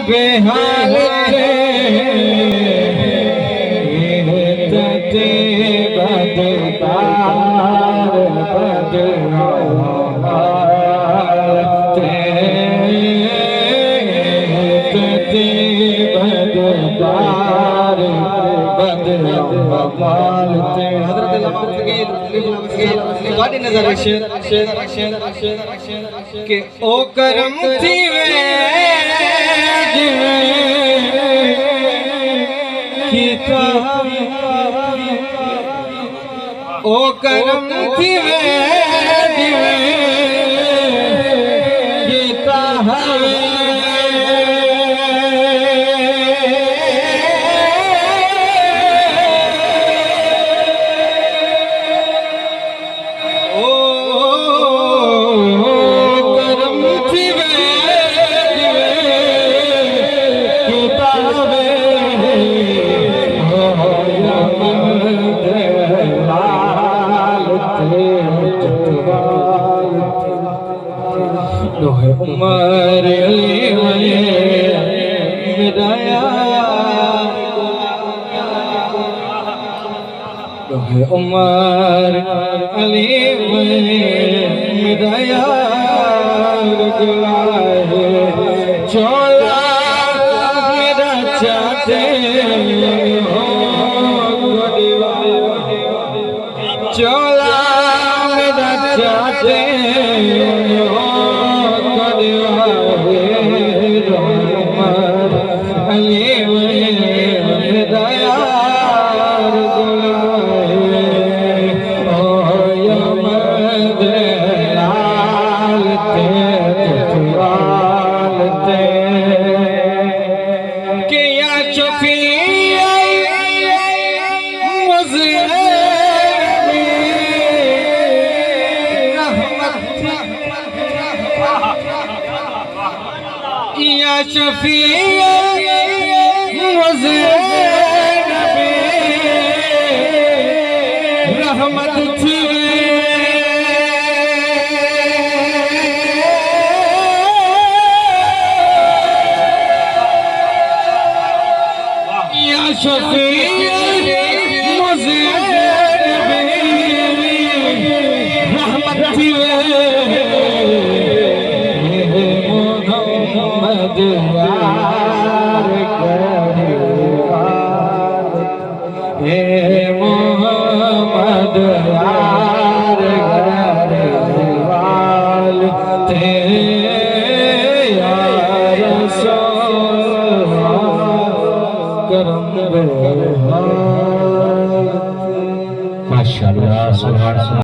बेहाल थे ते बदकार नजर के ओ करम थी ओ करम थी गीता हवे लोहे उमर मिदाया लोहे उमर अली मिदाया चोला मेरा चाहते चोला मेरा चाहते या शफी रहमत थी या शफी रहमत थी हे मोहम्मद यार गरीबाल थे यार सो करम माशाअल्लाह सुभान अल्लाह।